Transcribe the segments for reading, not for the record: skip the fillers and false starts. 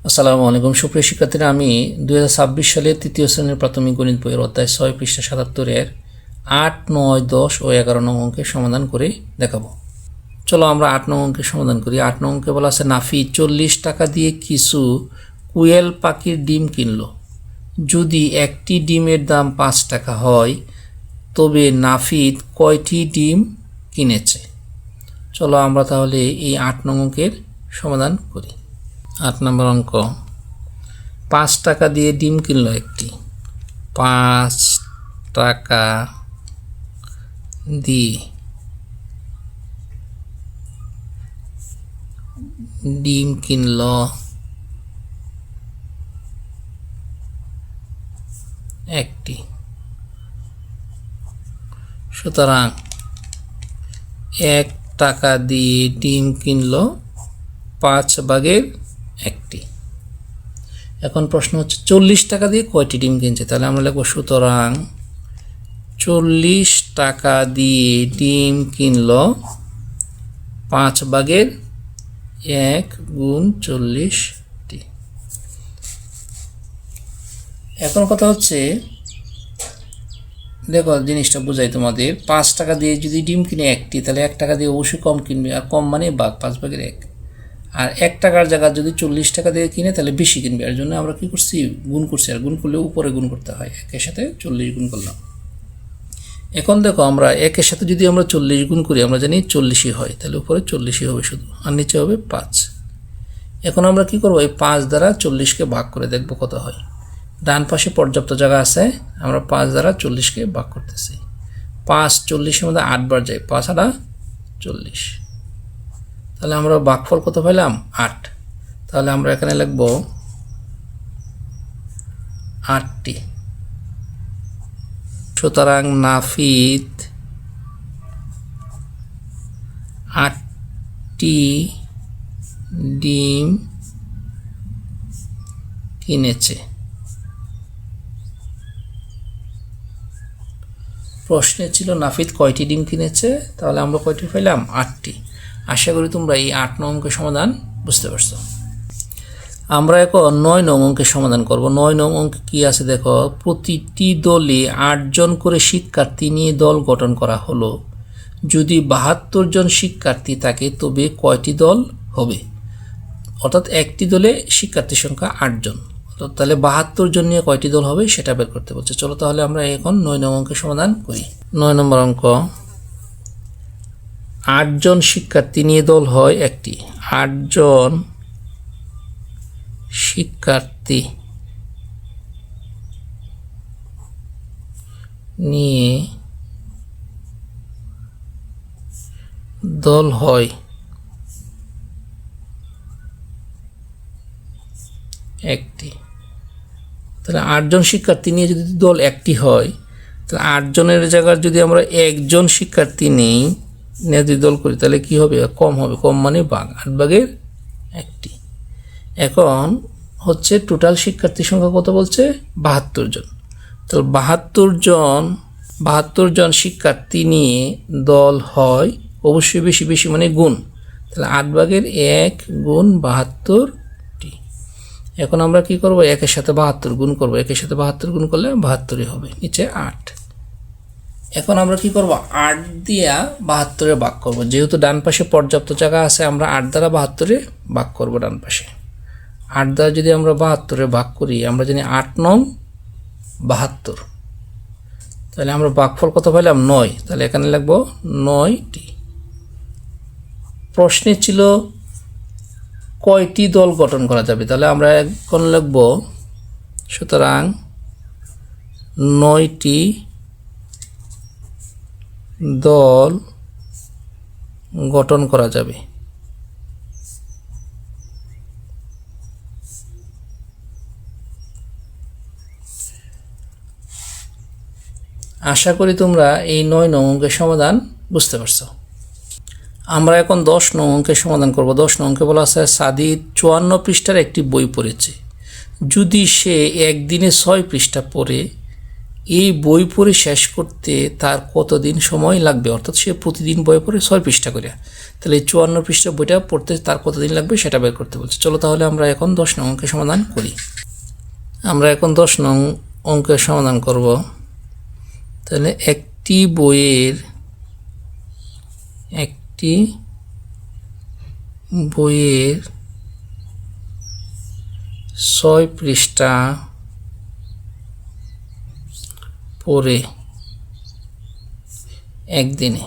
আসসালামু আলাইকুম সুপ্রিয় শিক্ষার্থীরা, আমি 2026 সালের তৃতীয় শ্রেণীর প্রাথমিক গণিত বইয়ের অধ্যায় 6 পৃষ্ঠা 77-এর 8, 9, 10 ও 11 নং অঙ্কের সমাধান করে দেখাবো। চলো আমরা 8 নং অঙ্কের সমাধান করি। 8 নং অঙ্কে বলা আছে নাফি 40 টাকা দিয়ে কিছু কুয়েল পাখির ডিম কিনলো। যদি একটি ডিমের দাম 5 টাকা হয় তবে নাফিদ কয়টি ডিম কিনেছে? চলো আমরা তাহলে এই 8 নং অঙ্কের সমাধান করি। 8 নম্বর অঙ্ক, 5 টাকা দিয়ে ডিম কিনলো একটি। 5 টাকা দিয়ে ডিম কিনলো একটি। সুতরাং 1 টাকা দিয়ে ডিম কিনলো 5 ভাগের একটি। এখন প্রশ্ন হচ্ছে 40 টাকা দিয়ে কয়টি ডিম কিনছে? তাহলে আমরা লিখব সুতরাং 40 টাকা দিয়ে ডিম কিনলো 5 ভাগের 1 গুণ 40টি। এখন কথা হচ্ছে, দেখো জিনিসটা বোঝাই তোমাদের। 5 টাকা দিয়ে যদি ডিম কিনে একটি, তাহলে 1 টাকা দিয়ে অবশ্যই কম কিনবে, আর কম মানে ভাগ, 5 ভাগের 1। আর 1 টাকার জায়গায় যদি 40 টাকা দিয়ে কিনে তাহলে বেশি কিনবে, এর জন্য আমরা কি করছি, গুণ করছি। আর গুণ করলে উপরে গুণ করতে হয়, 1-এর সাথে 40 গুণ করলাম। এখন দেখো আমরা 1-এর সাথে যদি আমরা 40 গুণ করি, আমরা জানি 40ই হয়, তাহলে উপরে 40ই হবে শুধু, আর নিচে হবে 5। এখন আমরা কি করবো, এই 5 দ্বারা 40কে ভাগ করে দেখবো কত হয়। ডান পাশে পর্যাপ্ত জায়গা আছে, আমরা 5 দ্বারা 40কে ভাগ করতেছি। 5 40-এর মধ্যে 8 বার যায়, 5 আর 40। তাহলে আমরা ভাগফল কত পেলাম? 8। তাহলে আমরা এখানে লিখব 8টি। সুতরাং নাফিদ 8টি ডিম কিনেছে। প্রশ্নে ছিল নাফিদ কয়টি ডিম কিনেছে, তাহলে আমরা কয়টি পেলাম? 8টি। আশা করি তোমরা এই 8 নং অঙ্কের সমাধান বুঝতে পারছো। আমরা এখন 9 নং অঙ্কের সমাধান করব। 9 নং অঙ্কে কি আছে দেখো, প্রতিটি দলে 8 জন করে শিক্ষার্থী নিয়ে দল গঠন করা হলো। যদি 72 জন শিক্ষার্থী থাকে তবে কয়টি দল হবে? অর্থাৎ একটি দলে শিক্ষার্থীর সংখ্যা 8 জন, তাহলে 72 জন নিয়ে কয়টি দল হবে সেটা বের করতে বলছে। চলো তাহলে আমরা এখন 9 নং অঙ্কের সমাধান করি। 9 নম্বর অঙ্ক, 8 জন শিক্ষার্থী নিয়ে দল হয় একটি। 8 জন শিক্ষার্থী নিয়ে দল হয় একটি। তাহলে 8 জন শিক্ষার্থী নিয়ে যদি দল একটি হয়, তাহলে 8 জনের জায়গায় যদি আমরা 1 জন শিক্ষার্থী নেই, নিয়ে যদি দল করি তাহলে কি হবে? কম হবে, কম মানে ভাগ, 8 ভাগের একটি। এখন হচ্ছে টোটাল শিক্ষার্থীর সংখ্যা কত বলছে? 72 জন। তো 72 জন শিক্ষার্থী নিয়ে দল হয়, অবশ্যই বেশি বেশি মানে গুণ, তাহলে 8 ভাগের 1 গুণ 72টি। এখন আমরা কি করব, 1-এর সাথে 72 গুণ করব। 1-এর সাথে 72 গুণ করলে 72ই হবে, নিচে 8। এখন আমরা কি করব, 8 দিয়া 72-এ ভাগ করব। যেহেতু ডান পাশে পর্যাপ্ত জায়গা আছে, আমরা 8 দ্বারা 72-এ ভাগ করব। ডান পাশে 8 দ্বারা যদি আমরা 72-এ ভাগ করি, আমরা জানি 8 নং 72, তাহলে আমরা ভাগফল কত পেলাম? 9। তাহলে এখানে লিখব 9টি। প্রশ্নে ছিল কয়টি দল গঠন করা যাবে, তাহলে আমরা এখন লিখব সুতরাং 9টি দল গঠন করা যাবে। আশা করি তোমরা এই 9 নং অঙ্কের সমাধান বুঝতে পারছো। আমরা এখন 10 নং অঙ্কের সমাধান করব। 10 নং অঙ্কে বলা আছে সাদিদ 54 পৃষ্ঠার একটি বই পড়েছে। যদি সে একদিনে 6 পৃষ্ঠা পড়ে এই বই পড়ে শেষ করতে তার কতদিন সময় লাগবে, অর্থাৎ সে প্রতিদিন বই পড়ে 6 পৃষ্ঠা করে, তাহলে এই 54 পৃষ্ঠা বইটা পড়তে তার কতদিন লাগবে সেটা বের করতে বলছে। চলো তাহলে আমরা এখন 10 নং অঙ্কের সমাধান করি। আমরা এখন 10 নং অঙ্কের সমাধান করব। তাহলে একটি বইয়ের 6 পৃষ্ঠা পড়ে একদিনে,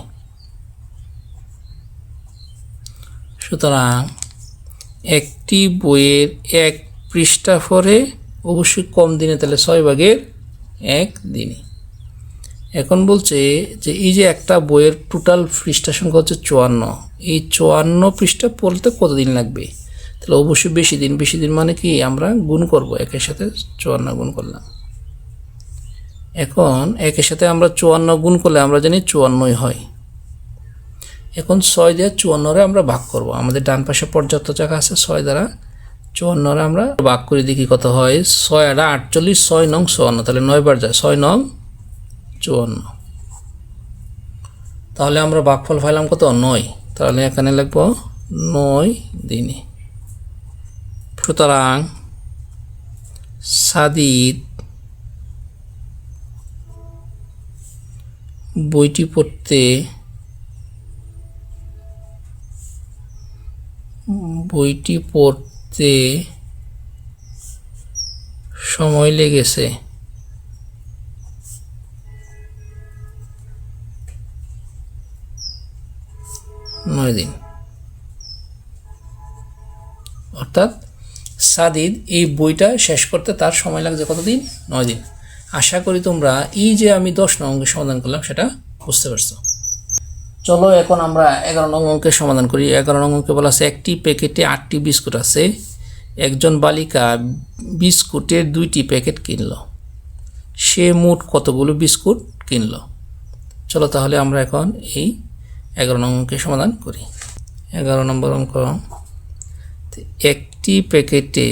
সুতরাং একটি বইয়ের 1 পৃষ্ঠা পড়ে অবশ্যই কম দিনে, তাহলে 6 ভাগের 1 দিনে। এখন বলছে যে এই যে একটা বইয়ের টোটাল পৃষ্ঠা সংখ্যা হচ্ছে 54, এই 54 পৃষ্ঠা পড়তে কতদিন লাগবে, তাহলে অবশ্যই বেশি দিন। বেশি দিন মানে কি, আমরা গুণ করব, একের সাথে 54 গুণ করলাম। এখন একের সাথে আমরা 54 গুণ করলে আমরা জানি 54ই হয়। এখন 6 দিয়ে 54 আমরা ভাগ করব, আমাদের ডান পাশে পর্যাপ্ত জায়গা আছে, 6 দ্বারা 54 আমরা ভাগ করে দেখি কত হয়। 6 আর 48, 6 নং 54, তাহলে 9 বার যায়, 6 নং 54। তাহলে আমরা ভাগফল পাইলাম কত, 9। তাহলে এখানে লিখব 9 দিনে। সুতরাং সাদিদ বইটি পড়তে সময় লেগেছে 9 দিন। অর্থাৎ সাদিদ এই বইটা শেষ করতে তার সময় লাগছে কতদিন, 9 দিন। আশা করি তোমরা এই যে আমি 10 নং অঙ্কের সমাধান করলাম সেটা বুঝতে পারছো। চলো এখন আমরা 11 নং অঙ্কের সমাধান করি। 11 নং অঙ্কে বলা আছে একটি প্যাকেটে 8টি বিস্কুট আছে, একজন বালিকা বিস্কুটের 2টি প্যাকেট কিনল, সে মোট কতগুলো বিস্কুট কিনল। চলো তাহলে আমরা এখন এই 11 নং অঙ্কের সমাধান করি। 11 নম্বর অঙ্ক, একটি প্যাকেটে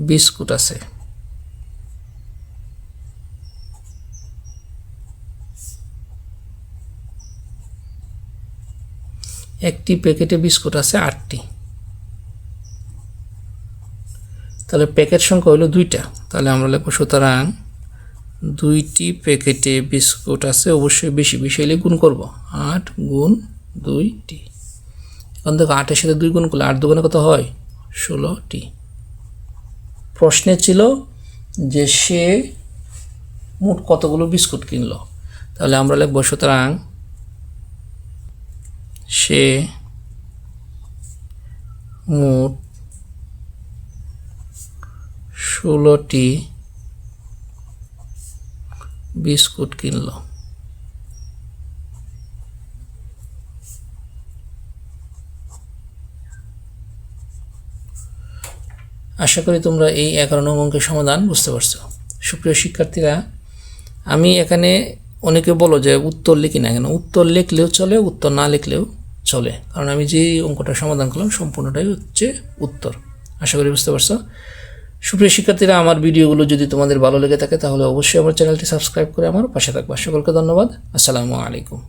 বিস্কুট আছে, একটি প্যাকেটে বিস্কুট আছে 8টি, তাহলে প্যাকেট সংখ্যা হলো 2টা। তাহলে আমরা লিখব সুতরাং 2টি প্যাকেটে বিস্কুট আছে, অবশ্যই বেশি বেশি হলে গুণ করব, 8 গুণ 2টি। এখন দেখো 8-এর সাথে 2 গুণ করলে 8 দুগুণে কত হয়, 16টি। প্রশ্নে ছিল যে সে মোট কতগুলো বিস্কুট কিনল, তাহলে আমরা লিখব সুতরাং সে মোট 16টি বিস্কুট কিনল। আশা করি তোমরা এই 11 নং অঙ্কের সমাধান বুঝতে পারছো। সুপ্রিয় শিক্ষার্থীরা, আমি এখানে অনেকে বলো যে উত্তর লিখি না কেন, উত্তর লিখলেও চলে, উত্তর না লিখলেও চলে, কারণ আমি যে অঙ্কটা সমাধান করলাম সম্পূর্ণটাই হচ্ছে উত্তর। আশা করি বুঝতে পারছো। সুপ্রিয় শিক্ষার্থীরা, আমার ভিডিওগুলো যদি তোমাদের ভালো লেগে থাকে তাহলে অবশ্যই আমার চ্যানেলটি সাবস্ক্রাইব করে আমার পাশে থাকবা। সকলকে ধন্যবাদ। আসসালামু আলাইকুম।